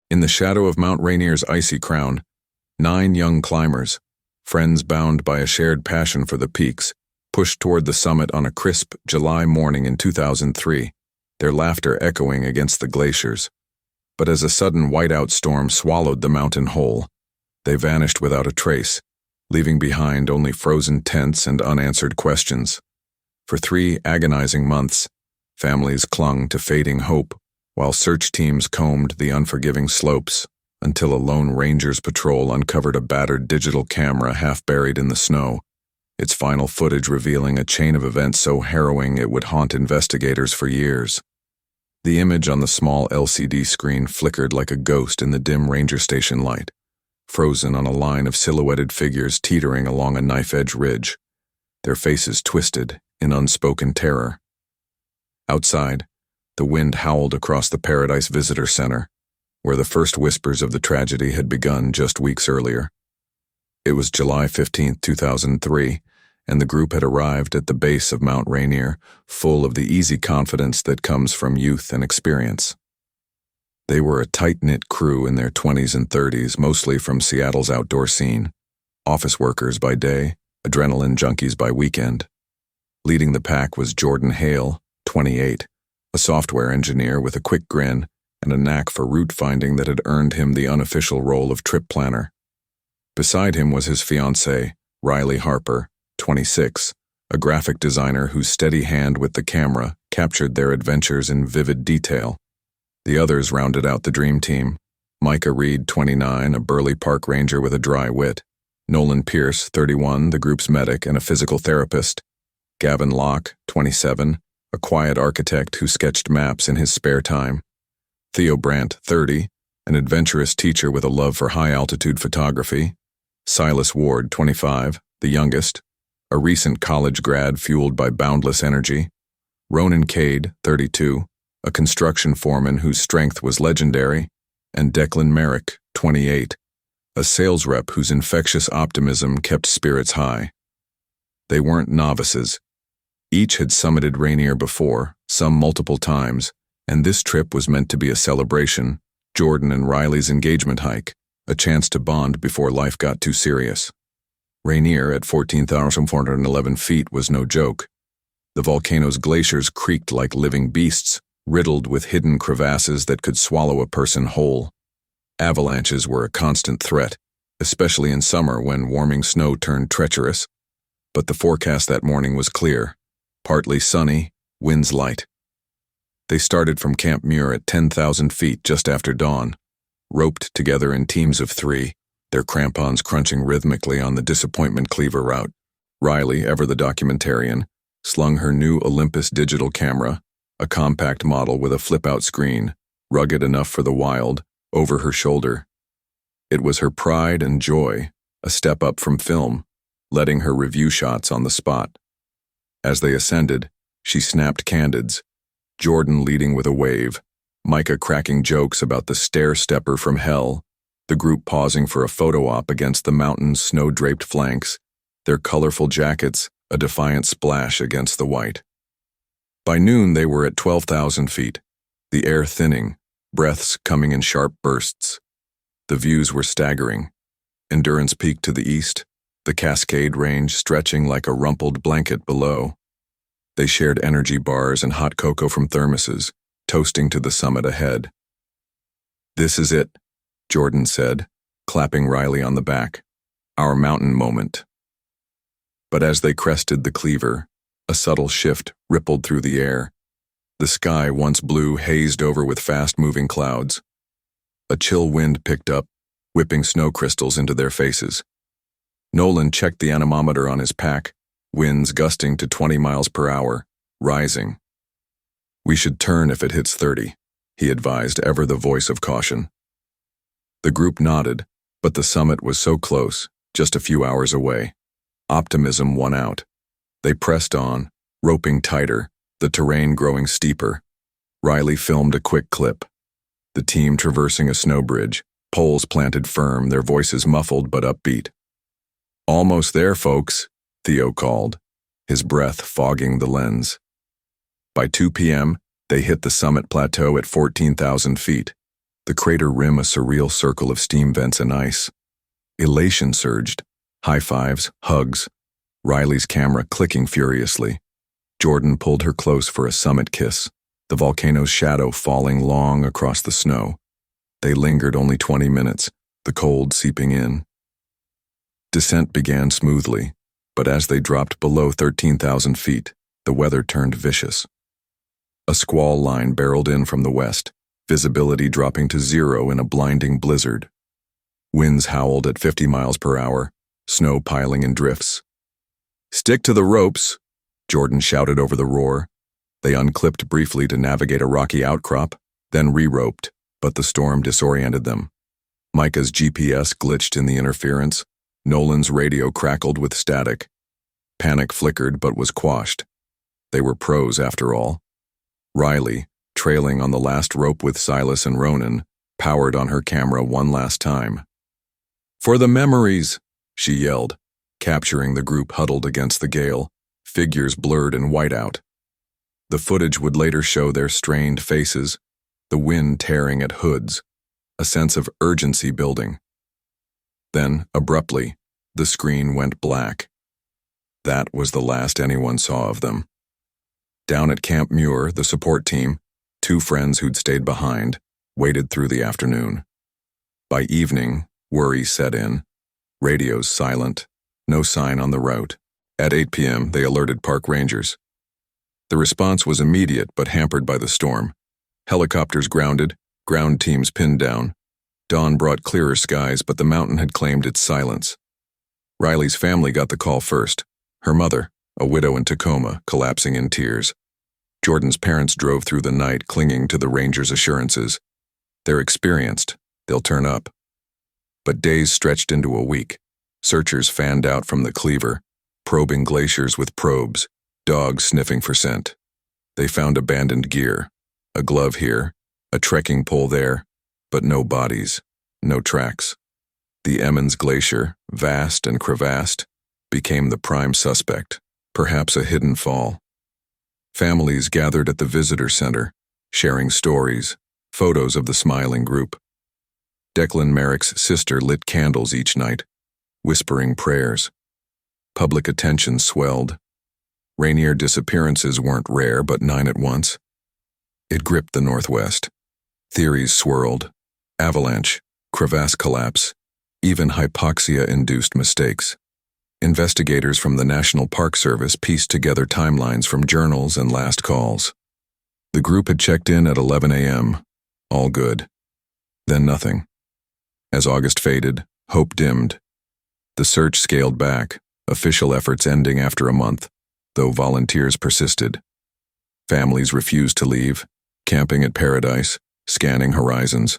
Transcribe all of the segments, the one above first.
In the shadow of Mount Rainier's icy crown, 9 young climbers, friends bound by a shared passion for the peaks, pushed toward the summit on a crisp July morning in 2003, their laughter echoing against the glaciers. But as a sudden whiteout storm swallowed the mountain whole, they vanished without a trace, leaving behind only frozen tents and unanswered questions. For 3 agonizing months, families clung to fading hope, while search teams combed the unforgiving slopes, until a lone ranger's patrol uncovered a battered digital camera half buried in the snow, its final footage revealing a chain of events so harrowing it would haunt investigators for years. The image on the small LCD screen flickered like a ghost in the dim ranger station light, frozen on a line of silhouetted figures teetering along a knife-edge ridge, their faces twisted in unspoken terror. Outside, the wind howled across the Paradise Visitor Center, where the first whispers of the tragedy had begun just weeks earlier. It was July 15, 2003, and the group had arrived at the base of Mount Rainier, full of the easy confidence that comes from youth and experience. They were a tight-knit crew in their 20s and 30s, mostly from Seattle's outdoor scene, office workers by day, adrenaline junkies by weekend. Leading the pack was Jordan Hale, 28, a software engineer with a quick grin and a knack for route finding that had earned him the unofficial role of trip planner. Beside him was his fiancée, Riley Harper, 26, a graphic designer whose steady hand with the camera captured their adventures in vivid detail. The others rounded out the dream team: Micah Reed, 29, a burly park ranger with a dry wit; Nolan Pierce, 31, the group's medic and a physical therapist; Gavin Locke, 27, a quiet architect who sketched maps in his spare time; Theo Brandt, 30, an adventurous teacher with a love for high-altitude photography; Silas Ward, 25, the youngest, a recent college grad fueled by boundless energy; Ronan Cade, 32, a construction foreman whose strength was legendary; and Declan Merrick, 28, a sales rep whose infectious optimism kept spirits high. They weren't novices. Each had summited Rainier before, some multiple times, and this trip was meant to be a celebration, Jordan and Riley's engagement hike, a chance to bond before life got too serious. Rainier, at 14,411 feet, was no joke. The volcano's glaciers creaked like living beasts, riddled with hidden crevasses that could swallow a person whole. Avalanches were a constant threat, especially in summer when warming snow turned treacherous. But the forecast that morning was clear, partly sunny, winds light. They started from Camp Muir at 10,000 feet just after dawn, roped together in teams of 3, their crampons crunching rhythmically on the disappointment cleaver route. Riley, ever the documentarian, slung her new Olympus digital camera, a compact model with a flip-out screen, rugged enough for the wild, over her shoulder. It was her pride and joy, a step up from film, letting her review shots on the spot. As they ascended, she snapped candids, Jordan leading with a wave, Micah cracking jokes about the stair-stepper from hell, the group pausing for a photo op against the mountain's snow-draped flanks, their colorful jackets a defiant splash against the white. By noon they were at 12,000 feet, the air thinning, breaths coming in sharp bursts. The views were staggering. Endurance Peak to the east, the Cascade Range stretching like a rumpled blanket below. They shared energy bars and hot cocoa from thermoses, toasting to the summit ahead. "This is it," Jordan said, clapping Riley on the back. "Our mountain moment." But as they crested the cleaver, a subtle shift rippled through the air. The sky, once blue, hazed over with fast-moving clouds. A chill wind picked up, whipping snow crystals into their faces. Nolan checked the anemometer on his pack, winds gusting to 20 miles per hour, rising. "We should turn if it hits 30, he advised, ever the voice of caution. The group nodded, but the summit was so close, just a few hours away. Optimism won out. They pressed on, roping tighter, the terrain growing steeper. Riley filmed a quick clip. The team traversing a snow bridge, poles planted firm, their voices muffled but upbeat. "Almost there, folks," Theo called, his breath fogging the lens. By 2 p.m., they hit the summit plateau at 14,000 feet. the crater rim a surreal circle of steam vents and ice. Elation surged. High fives, hugs. Riley's camera clicking furiously. Jordan pulled her close for a summit kiss, the volcano's shadow falling long across the snow. They lingered only 20 minutes, the cold seeping in. Descent began smoothly, but as they dropped below 13,000 feet, the weather turned vicious. A squall line barreled in from the west, visibility dropping to zero in a blinding blizzard. Winds howled at 50 miles per hour, snow piling in drifts. "Stick to the ropes," Jordan shouted over the roar. They unclipped briefly to navigate a rocky outcrop, then re-roped, but the storm disoriented them. Micah's GPS glitched in the interference. Nolan's radio crackled with static. Panic flickered but was quashed. They were pros after all. Riley, trailing on the last rope with Silas and Ronan, powered on her camera one last time. "For the memories," she yelled, capturing the group huddled against the gale, figures blurred in whiteout. The footage would later show their strained faces, the wind tearing at hoods, a sense of urgency building. Then, abruptly, the screen went black. That was the last anyone saw of them. Down at Camp Muir, the support team, two friends who'd stayed behind, waited through the afternoon. By evening, worry set in. Radios silent, no sign on the route. At 8 p.m., they alerted park rangers. The response was immediate but hampered by the storm. Helicopters grounded, ground teams pinned down. Dawn brought clearer skies, but the mountain had claimed its silence. Riley's family got the call first. Her mother, a widow in Tacoma, collapsing in tears. Jordan's parents drove through the night, clinging to the rangers' assurances. They're experienced. They'll turn up. But days stretched into a week. Searchers fanned out from the cleaver, probing glaciers with probes, dogs sniffing for scent. They found abandoned gear, a glove here, a trekking pole there, but no bodies, no tracks. The Emmons Glacier, vast and crevassed, became the prime suspect, perhaps a hidden fall. Families gathered at the visitor center, sharing stories, photos of the smiling group. Declan Merrick's sister lit candles each night, whispering prayers. Public attention swelled. Rainier disappearances weren't rare, but 9 at once. It gripped the Northwest. Theories swirled. Avalanche, crevasse collapse, even hypoxia-induced mistakes. Investigators from the National Park Service pieced together timelines from journals and last calls. The group had checked in at 11 a.m. All good. Then nothing. As August faded, hope dimmed. The search scaled back, official efforts ending after a month, though volunteers persisted. Families refused to leave, camping at Paradise, scanning horizons.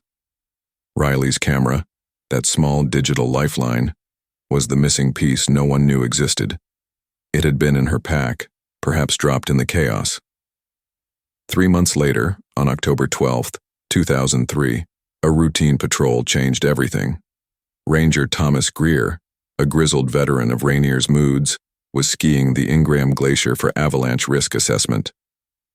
Riley's camera, that small digital lifeline, was the missing piece no one knew existed. It had been in her pack, perhaps dropped in the chaos. 3 months later, on October 12, 2003, a routine patrol changed everything. Ranger Thomas Greer, a grizzled veteran of Rainier's moods, was skiing the Ingraham Glacier for avalanche risk assessment.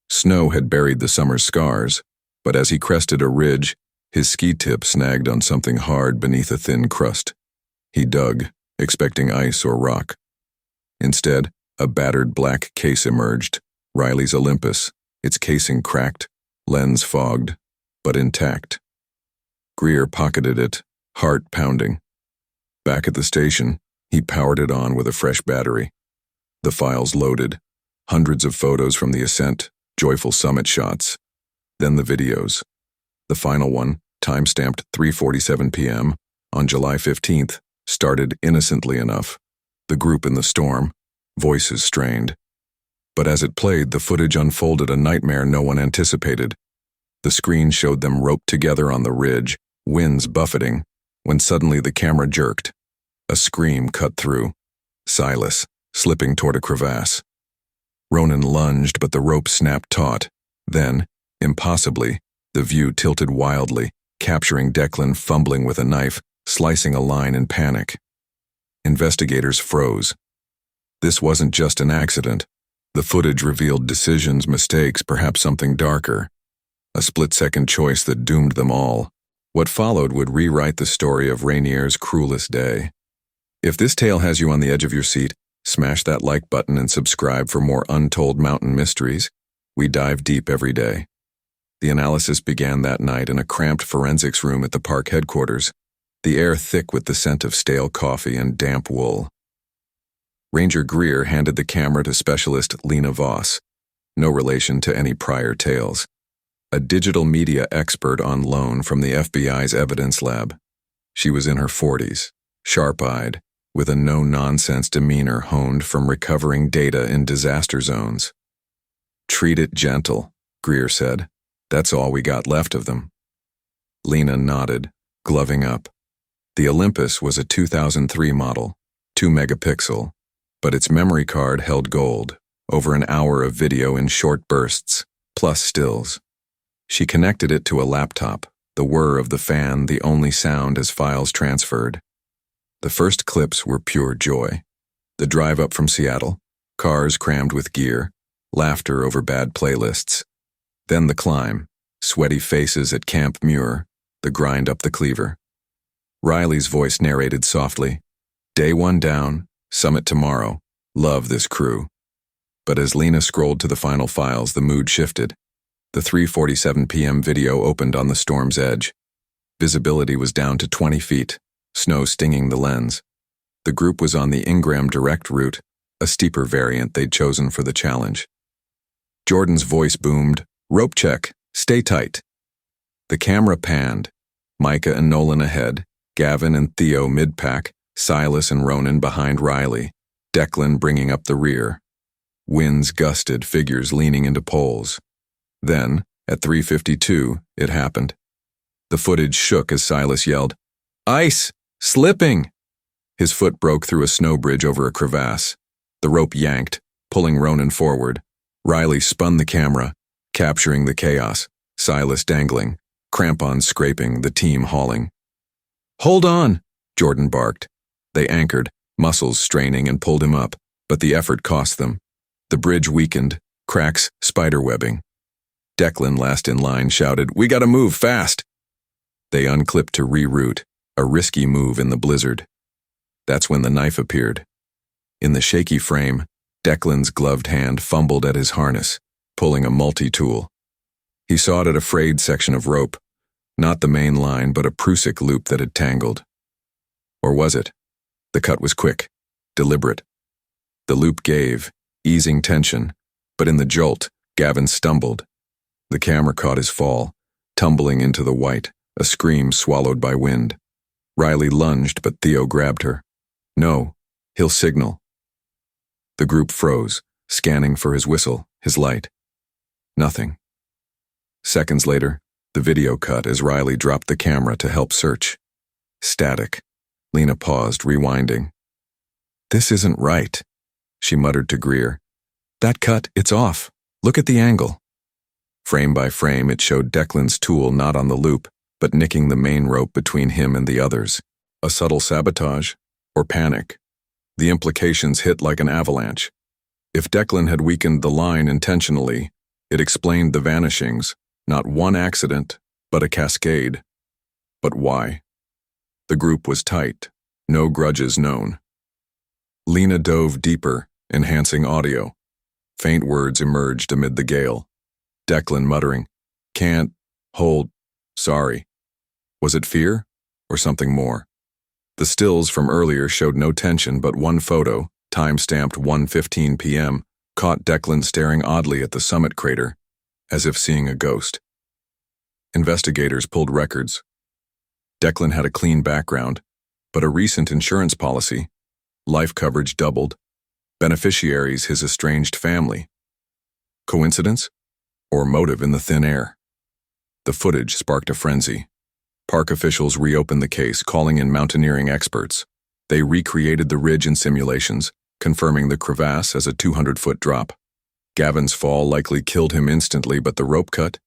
Snow had buried the summer's scars, but as he crested a ridge, his ski tip snagged on something hard beneath a thin crust. He dug, expecting ice or rock. Instead, a battered black case emerged, Riley's Olympus, its casing cracked, lens fogged, but intact. Greer pocketed it, heart pounding. Back at the station, he powered it on with a fresh battery. The files loaded, hundreds of photos from the ascent, joyful summit shots. Then the videos. The final one, time-stamped 3:47 p.m., on July 15th, started innocently enough. The group in the storm, voices strained. But as it played, the footage unfolded a nightmare no one anticipated. The screen showed them roped together on the ridge, winds buffeting, when suddenly the camera jerked. A scream cut through. Silas, slipping toward a crevasse. Ronan lunged, but the rope snapped taut. Then, impossibly, the view tilted wildly, capturing Declan fumbling with a knife, slicing a line in panic. Investigators froze. This wasn't just an accident. The footage revealed decisions, mistakes, perhaps something darker. A split-second choice that doomed them all. What followed would rewrite the story of Rainier's cruelest day. If this tale has you on the edge of your seat, smash that like button and subscribe for more untold mountain mysteries. We dive deep every day. The analysis began that night in a cramped forensics room at the park headquarters, the air thick with the scent of stale coffee and damp wool. Ranger Greer handed the camera to specialist Lena Voss, no relation to any prior tales, a digital media expert on loan from the FBI's evidence lab. She was in her 40s, sharp-eyed, with a no-nonsense demeanor honed from recovering data in disaster zones. "Treat it gentle," Greer said. "That's all we got left of them." Lena nodded, gloving up. The Olympus was a 2003 model, 2-megapixel, but its memory card held gold, over an hour of video in short bursts, plus stills. She connected it to a laptop, the whir of the fan the only sound as files transferred. The first clips were pure joy. The drive up from Seattle, cars crammed with gear, laughter over bad playlists. Then the climb, sweaty faces at Camp Muir, the grind up the Cleaver. Riley's voice narrated softly, "Day 1 down, summit tomorrow, love this crew." But as Lena scrolled to the final files, the mood shifted. The 3:47 p.m. video opened on the storm's edge. Visibility was down to 20 feet, snow stinging the lens. The group was on the Ingram direct route, a steeper variant they'd chosen for the challenge. Jordan's voice boomed, "Rope check, stay tight." The camera panned, Micah and Nolan ahead, Gavin and Theo mid-pack, Silas and Ronan behind Riley, Declan bringing up the rear. Winds gusted, figures leaning into poles. Then, at 3:52, it happened. The footage shook as Silas yelled, "Ice! Slipping!" His foot broke through a snow bridge over a crevasse. The rope yanked, pulling Ronan forward. Riley spun the camera, capturing the chaos, Silas dangling, crampons scraping, the team hauling. "Hold on!" Jordan barked. They anchored, muscles straining, and pulled him up, but the effort cost them. The bridge weakened, cracks spiderwebbing. Declan, last in line, shouted, "We gotta move, fast!" They unclipped to reroute, a risky move in the blizzard. That's when the knife appeared. In the shaky frame, Declan's gloved hand fumbled at his harness, pulling a multi-tool. He sawed at a frayed section of rope, not the main line, but a Prusik loop that had tangled. Or was it? The cut was quick, deliberate. The loop gave, easing tension, but in the jolt, Gavin stumbled. The camera caught his fall, tumbling into the white, a scream swallowed by wind. Riley lunged, but Theo grabbed her. "No, he'll signal." The group froze, scanning for his whistle, his light. Nothing. Seconds later, the video cut as Riley dropped the camera to help search. Static. Lena paused, rewinding. "This isn't right," she muttered to Greer. "That cut, it's off. Look at the angle." Frame by frame, it showed Declan's tool not on the loop, but nicking the main rope between him and the others. A subtle sabotage, or panic. The implications hit like an avalanche. If Declan had weakened the line intentionally, it explained the vanishings, not one accident, but a cascade. But why? The group was tight, no grudges known. Lena dove deeper, enhancing audio. Faint words emerged amid the gale. Declan muttering, "Can't, hold, sorry." Was it fear, or something more? The stills from earlier showed no tension, but one photo, time-stamped 1:15 p.m., caught Declan staring oddly at the summit crater, as if seeing a ghost. Investigators pulled records. Declan had a clean background, but a recent insurance policy. Life coverage doubled. Beneficiaries his estranged family. Coincidence? Or motive in the thin air? The footage sparked a frenzy. Park officials reopened the case, calling in mountaineering experts. They recreated the ridge in simulations, confirming the crevasse as a 200-foot drop. Gavin's fall likely killed him instantly, but the rope cut?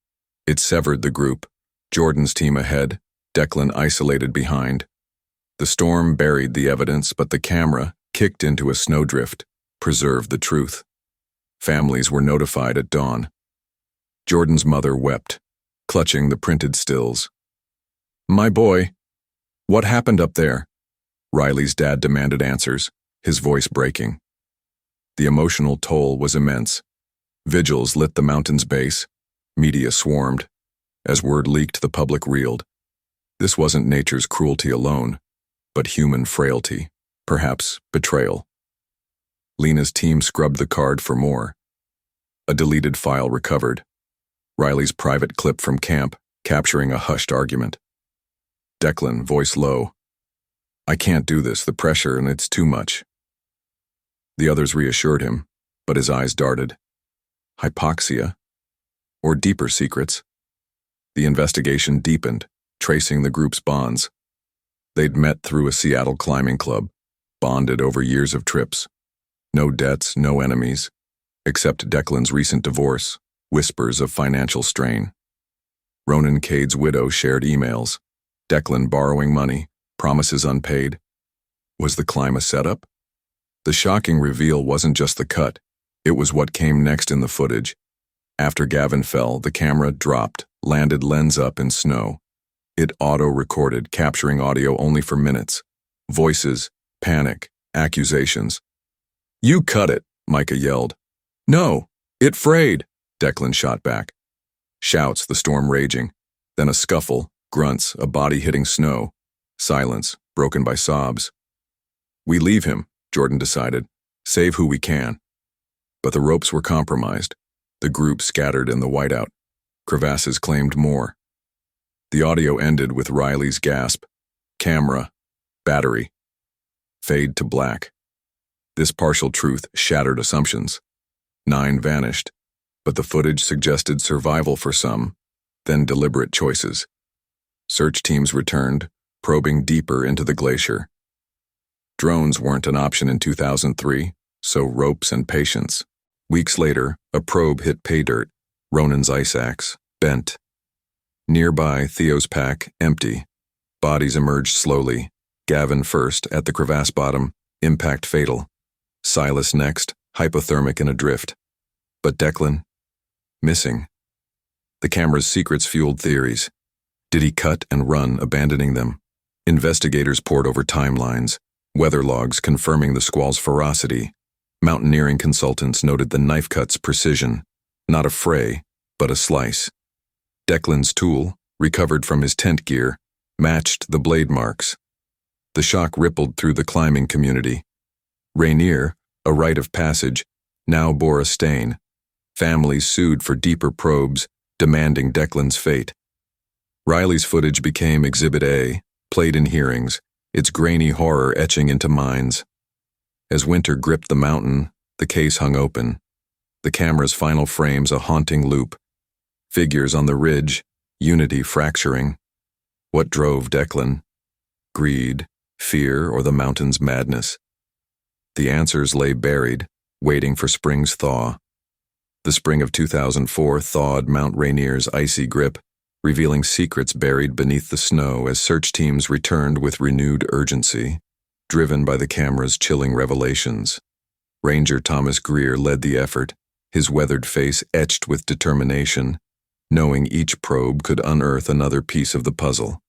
It severed the group. Jordan's team ahead, Declan isolated behind. The storm buried the evidence, but the camera, kicked into a snowdrift, preserved the truth. Families were notified at dawn. Jordan's mother wept, clutching the printed stills. My boy, what happened up there? Riley's dad demanded answers, his voice breaking. The emotional toll was immense. Vigils lit the mountain's base. Media swarmed. As word leaked, the public reeled. This wasn't nature's cruelty alone, but human frailty, perhaps betrayal. Lena's team scrubbed the card for more. A deleted file recovered. Riley's private clip from camp, capturing a hushed argument. Declan, voice low. I can't do this, the pressure, and it's too much. The others reassured him, but his eyes darted. Hypoxia? Or deeper secrets? The investigation deepened, tracing the group's bonds. They'd met through a Seattle climbing club, bonded over years of trips. No debts, no enemies, except Declan's recent divorce, whispers of financial strain. Ronan Cade's widow shared emails. Declan borrowing money, promises unpaid. Was the climb a setup? The shocking reveal wasn't just the cut, it was what came next in the footage. After Gavin fell, the camera dropped, landed lens up in snow. It auto-recorded, capturing audio only for minutes. Voices, panic, accusations. You cut it, Micah yelled. No, it frayed, Declan shot back. Shouts, the storm raging. Then a scuffle, grunts, a body hitting snow. Silence, broken by sobs. We leave him, Jordan decided. Save who we can. But the ropes were compromised. The group scattered in the whiteout. Crevasses claimed more. The audio ended with Riley's gasp. Camera. Battery. Fade to black. This partial truth shattered assumptions. 9 vanished, but the footage suggested survival for some, then deliberate choices. Search teams returned, probing deeper into the glacier. Drones weren't an option in 2003, so ropes and patience. Weeks later, a probe hit pay dirt, Ronan's ice axe, bent. Nearby, Theo's pack, empty. Bodies emerged slowly. Gavin first, at the crevasse bottom, impact fatal. Silas next, hypothermic in a drift. But Declan? Missing. The camera's secrets fueled theories. Did he cut and run, abandoning them? Investigators pored over timelines, weather logs confirming the squall's ferocity. Mountaineering consultants noted the knife cut's precision. Not a fray, but a slice. Declan's tool, recovered from his tent gear, matched the blade marks. The shock rippled through the climbing community. Rainier, a rite of passage, now bore a stain. Families sued for deeper probes, demanding Declan's fate. Riley's footage became Exhibit A, played in hearings, its grainy horror etching into minds. As winter gripped the mountain, the case hung open. The camera's final frames a haunting loop. Figures on the ridge, unity fracturing. What drove Declan? Greed, fear, or the mountain's madness? The answers lay buried, waiting for spring's thaw. The spring of 2004 thawed Mount Rainier's icy grip, revealing secrets buried beneath the snow as search teams returned with renewed urgency, driven by the camera's chilling revelations. Ranger Thomas Greer led the effort, his weathered face etched with determination, knowing each probe could unearth another piece of the puzzle.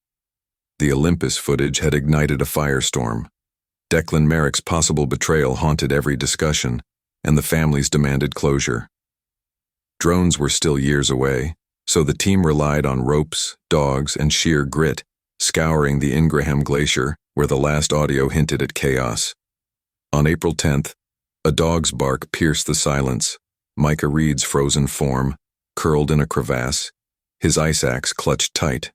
The Olympus footage had ignited a firestorm. Declan Merrick's possible betrayal haunted every discussion, and the families demanded closure. Drones were still years away, so the team relied on ropes, dogs, and sheer grit, scouring the Ingraham Glacier, where the last audio hinted at chaos. On April 10th, a dog's bark pierced the silence. Micah Reed's frozen form, curled in a crevasse, his ice axe clutched tight.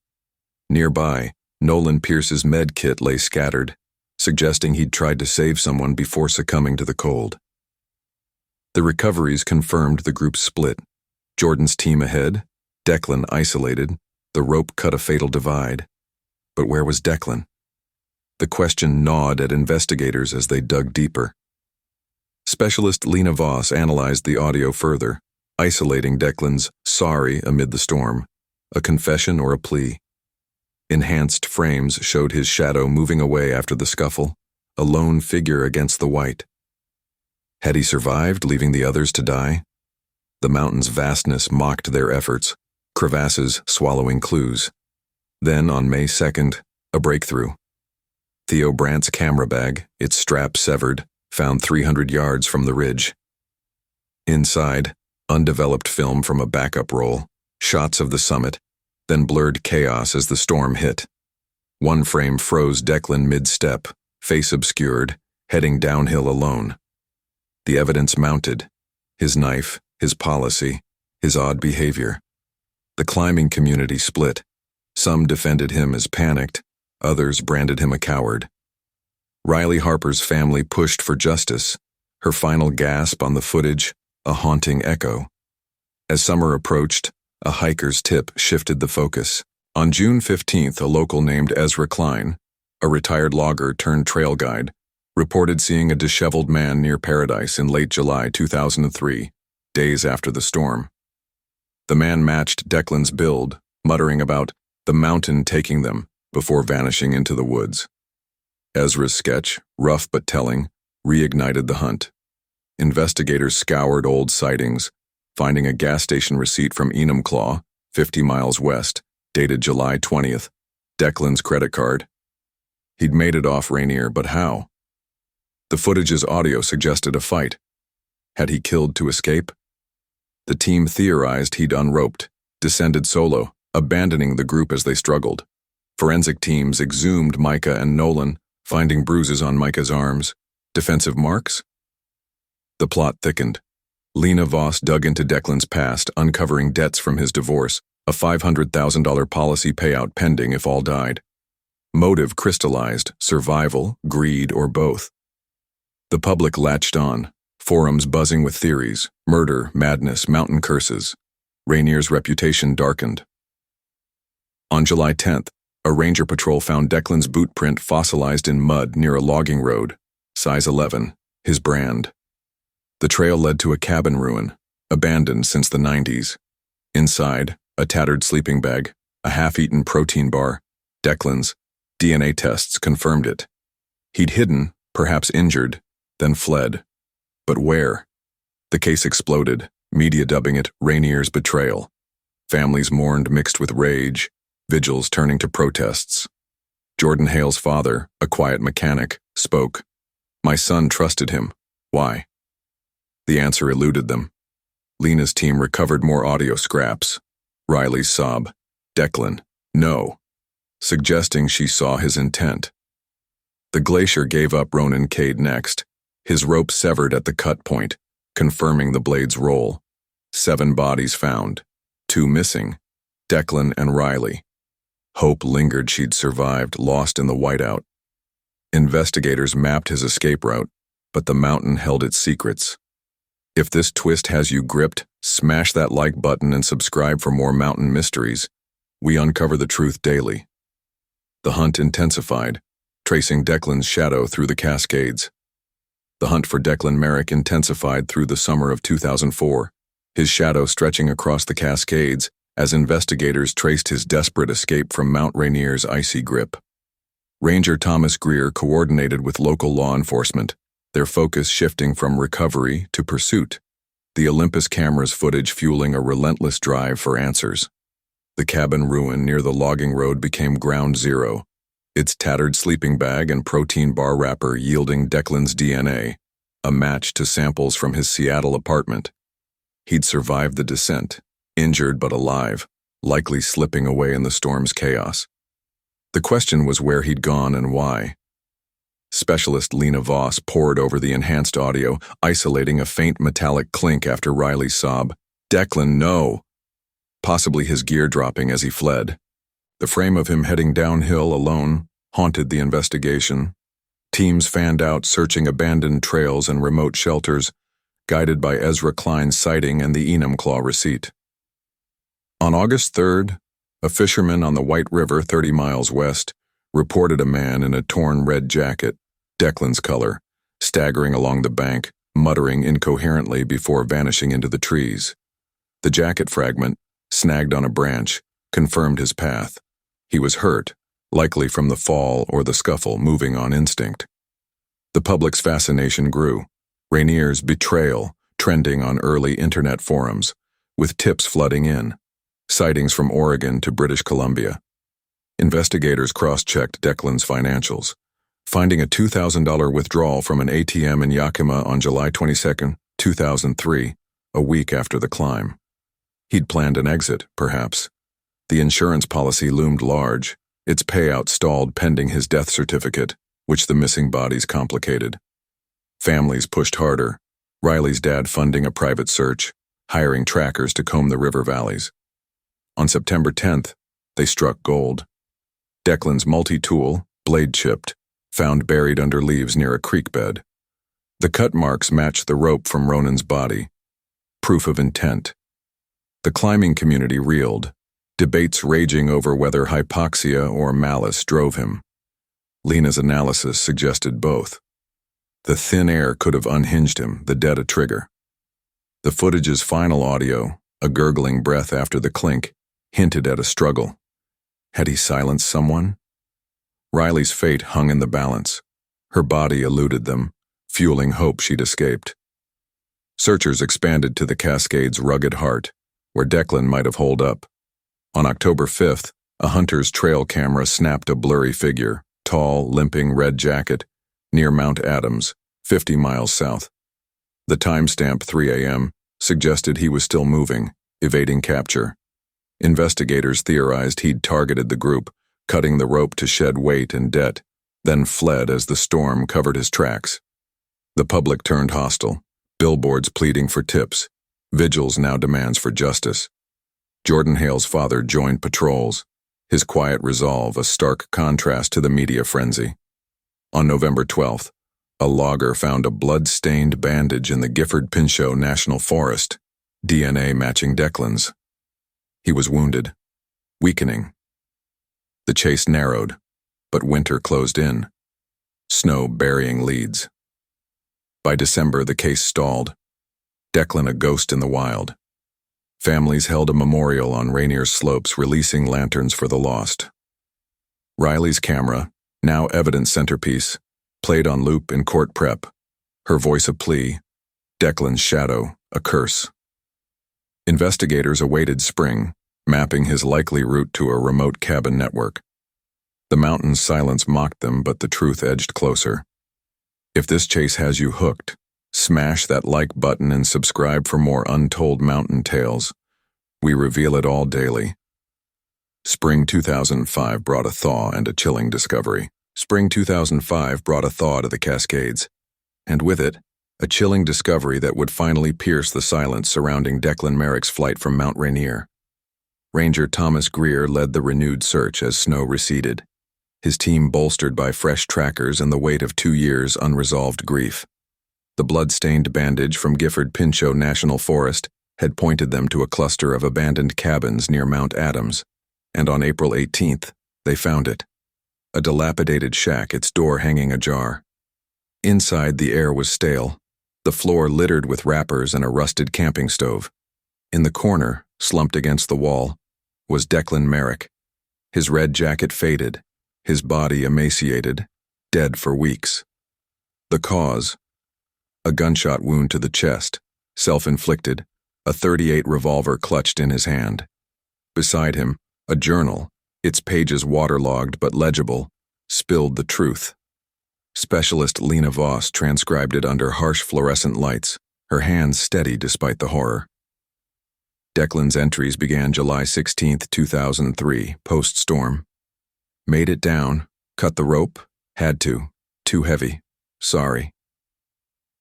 Nearby, Nolan Pierce's med kit lay scattered, suggesting he'd tried to save someone before succumbing to the cold. The recoveries confirmed the group's split. Jordan's team ahead, Declan isolated, the rope cut a fatal divide. But where was Declan? The question gnawed at investigators as they dug deeper. Specialist Lena Voss analyzed the audio further, isolating Declan's "sorry" amid the storm, a confession or a plea. Enhanced frames showed his shadow moving away after the scuffle, a lone figure against the white. Had he survived, leaving the others to die? The mountain's vastness mocked their efforts, crevasses swallowing clues. Then, on May 2nd, a breakthrough. Theo Brandt's camera bag, its strap severed, found 300 yards from the ridge. Inside, undeveloped film from a backup roll, shots of the summit, then blurred chaos as the storm hit. One frame froze Declan mid-step, face obscured, heading downhill alone. The evidence mounted: his knife, his policy, his odd behavior. The climbing community split. Some defended him as panicked, others branded him a coward. Riley Harper's family pushed for justice, her final gasp on the footage a haunting echo. As summer approached, a hiker's tip shifted the focus. On June 15th, a local named Ezra Klein, a retired logger turned trail guide, reported seeing a disheveled man near Paradise in late July 2003, days after the storm. The man matched Declan's build, muttering about the mountain taking them before vanishing into the woods. Ezra's sketch, rough but telling, reignited the hunt. Investigators scoured old sightings, finding a gas station receipt from Enumclaw, 50 miles west, dated July 20th, Declan's credit card. He'd made it off Rainier, but how? The footage's audio suggested a fight. Had he killed to escape? The team theorized he'd unroped, descended solo, abandoning the group as they struggled. Forensic teams exhumed Micah and Nolan, finding bruises on Micah's arms. Defensive marks? The plot thickened. Lena Voss dug into Declan's past, uncovering debts from his divorce, a $500,000 policy payout pending if all died. Motive crystallized: survival, greed, or both. The public latched on, forums buzzing with theories: murder, madness, mountain curses. Rainier's reputation darkened. On July 10th, a ranger patrol found Declan's boot print fossilized in mud near a logging road, size 11, his brand. The trail led to a cabin ruin, abandoned since the 90s. Inside, a tattered sleeping bag, a half-eaten protein bar, Declan's. DNA tests confirmed it. He'd hidden, perhaps injured, then fled. But where? The case exploded, media dubbing it Rainier's betrayal. Families mourned mixed with rage, vigils turning to protests. Jordan Hale's father, a quiet mechanic, spoke. "My son trusted him. Why?" The answer eluded them. Lena's team recovered more audio scraps. Riley's sob, "Declan, no," suggesting she saw his intent. The glacier gave up Ronan Cade next, his rope severed at the cut point, confirming the blade's roll. 7 bodies found, 2 missing, Declan and Riley. Hope lingered she'd survived, lost in the whiteout. Investigators mapped his escape route, but the mountain held its secrets. If this twist has you gripped, smash that like button and subscribe for more mountain mysteries. We uncover the truth daily. The hunt intensified, tracing Declan's shadow through the Cascades. The hunt for Declan Merrick intensified through the summer of 2004, his shadow stretching across the Cascades as investigators traced his desperate escape from Mount Rainier's icy grip. Ranger Thomas Greer coordinated with local law enforcement, their focus shifting from recovery to pursuit, the Olympus camera's footage fueling a relentless drive for answers. The cabin ruin near the logging road became ground zero, its tattered sleeping bag and protein bar wrapper yielding Declan's DNA, a match to samples from his Seattle apartment. He'd survived the descent, injured but alive, likely slipping away in the storm's chaos. The question was where he'd gone and why. Specialist Lena Voss pored over the enhanced audio, isolating a faint metallic clink after Riley's sob, "Declan, no!" Possibly his gear dropping as he fled. The frame of him heading downhill alone haunted the investigation. Teams fanned out, searching abandoned trails and remote shelters, guided by Ezra Klein's sighting and the Enumclaw receipt. On August 3rd, a fisherman on the White River 30 miles west reported a man in a torn red jacket, Declan's color, staggering along the bank, muttering incoherently before vanishing into the trees. The jacket fragment, snagged on a branch, confirmed his path. He was hurt, likely from the fall or the scuffle, moving on instinct. The public's fascination grew, Rainier's betrayal trending on early internet forums, with tips flooding in, sightings from Oregon to British Columbia. Investigators cross-checked Declan's financials, finding a $2,000 withdrawal from an ATM in Yakima on July 22, 2003, a week after the climb. He'd planned an exit, perhaps. The insurance policy loomed large, its payout stalled pending his death certificate, which the missing bodies complicated. Families pushed harder, Riley's dad funding a private search, hiring trackers to comb the river valleys. On September 10th, they struck gold. Declan's multi-tool, blade chipped, found buried under leaves near a creek bed. The cut marks matched the rope from Ronan's body. Proof of intent. The climbing community reeled, debates raging over whether hypoxia or malice drove him. Lena's analysis suggested both. The thin air could have unhinged him, the dead a trigger. The footage's final audio, a gurgling breath after the clink, hinted at a struggle. Had he silenced someone? Riley's fate hung in the balance. Her body eluded them, fueling hope she'd escaped. Searchers expanded to the Cascades' rugged heart, where Declan might have holed up. On October 5th, a hunter's trail camera snapped a blurry figure, tall, limping red jacket, near Mount Adams, 50 miles south. The timestamp 3 a.m. suggested he was still moving, evading capture. Investigators theorized he'd targeted the group, cutting the rope to shed weight and debt, then fled as the storm covered his tracks. The public turned hostile, billboards pleading for tips, vigils now demands for justice. Jordan Hale's father joined patrols, his quiet resolve a stark contrast to the media frenzy. On November 12th, a logger found a blood-stained bandage in the Gifford-Pinchot National Forest, DNA matching Declan's. He was wounded, weakening. The chase narrowed, but winter closed in, snow burying leads. By December, the case stalled. Declan a ghost in the wild. Families held a memorial on Rainier's slopes, releasing lanterns for the lost. Riley's camera, now evidence centerpiece, played on loop in court prep, her voice a plea, Declan's shadow a curse. Investigators awaited spring, mapping his likely route to a remote cabin network. The mountain's silence mocked them, but the truth edged closer. If this chase has you hooked, smash that like button and subscribe for more untold mountain tales. We reveal it all daily. Spring 2005 brought a thaw and a chilling discovery. Spring 2005 brought a thaw to the Cascades, and with it, a chilling discovery that would finally pierce the silence surrounding Declan Merrick's flight from Mount Rainier. Ranger Thomas Greer led the renewed search as snow receded, his team bolstered by fresh trackers and the weight of 2 years' unresolved grief. The blood-stained bandage from Gifford-Pinchot National Forest had pointed them to a cluster of abandoned cabins near Mount Adams, and on April 18th, they found it. A dilapidated shack, its door hanging ajar. Inside, the air was stale, the floor littered with wrappers and a rusted camping stove. In the corner, slumped against the wall, was Declan Merrick, his red jacket faded, his body emaciated, dead for weeks. The cause? A gunshot wound to the chest, self-inflicted, a .38 revolver clutched in his hand. Beside him, a journal, its pages waterlogged but legible, spilled the truth. Specialist Lena Voss transcribed it under harsh fluorescent lights, her hands steady despite the horror. Declan's entries began July 16, 2003, post-storm. Made it down, cut the rope, had to, too heavy, sorry.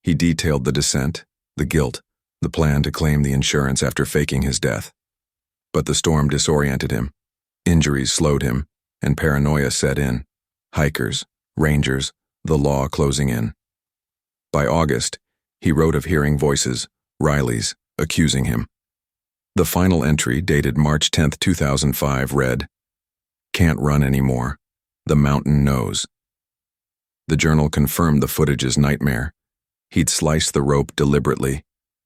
He detailed the descent, the guilt, the plan to claim the insurance after faking his death. But the storm disoriented him. Injuries slowed him, and paranoia set in. Hikers, rangers, the law closing in. By August, he wrote of hearing voices, Riley's, accusing him. The final entry, dated March 10, 2005, read, "Can't run anymore. The mountain knows." The journal confirmed the footage's nightmare. He'd sliced the rope deliberately,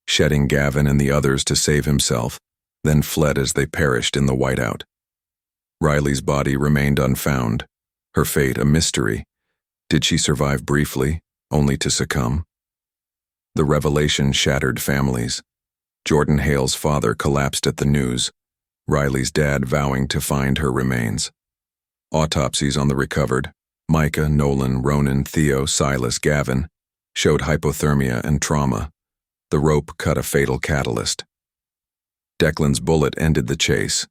shedding Gavin and the others to save himself, then fled as they perished in the whiteout. Riley's body remained unfound, her fate a mystery. Did she survive briefly, only to succumb? The revelation shattered families. Jordan Hale's father collapsed at the news, Riley's dad vowing to find her remains. Autopsies on the recovered, Micah, Nolan, Ronan, Theo, Silas, Gavin, showed hypothermia and trauma. The rope cut a fatal catalyst. Declan's bullet ended the chase,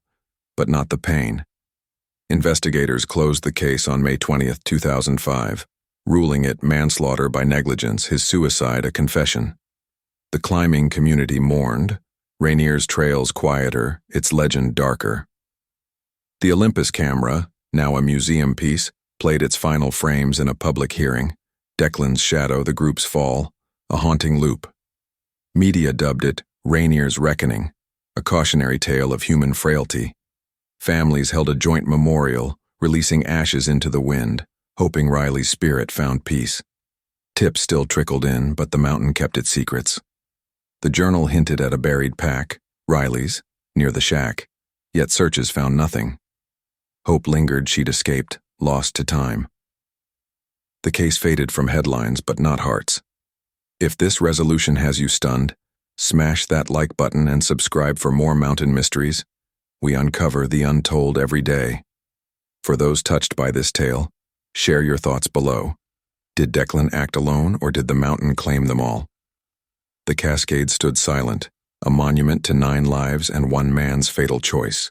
but not the pain. Investigators closed the case on May 20, 2005, ruling it manslaughter by negligence, his suicide a confession. The climbing community mourned, Rainier's trails quieter, its legend darker. The Olympus camera, now a museum piece, played its final frames in a public hearing. Declan's shadow, the group's fall, a haunting loop. Media dubbed it Rainier's Reckoning, a cautionary tale of human frailty. Families held a joint memorial, releasing ashes into the wind, hoping Riley's spirit found peace. Tips still trickled in, but the mountain kept its secrets. The journal hinted at a buried pack, Riley's, near the shack, yet searches found nothing. Hope lingered she'd escaped, lost to time. The case faded from headlines, but not hearts. If this resolution has you stunned, smash that like button and subscribe for more mountain mysteries. We uncover the untold every day. For those touched by this tale, share your thoughts below. Did Declan act alone, or did the mountain claim them all? The cascade stood silent, a monument to 9 lives and 1 man's fatal choice.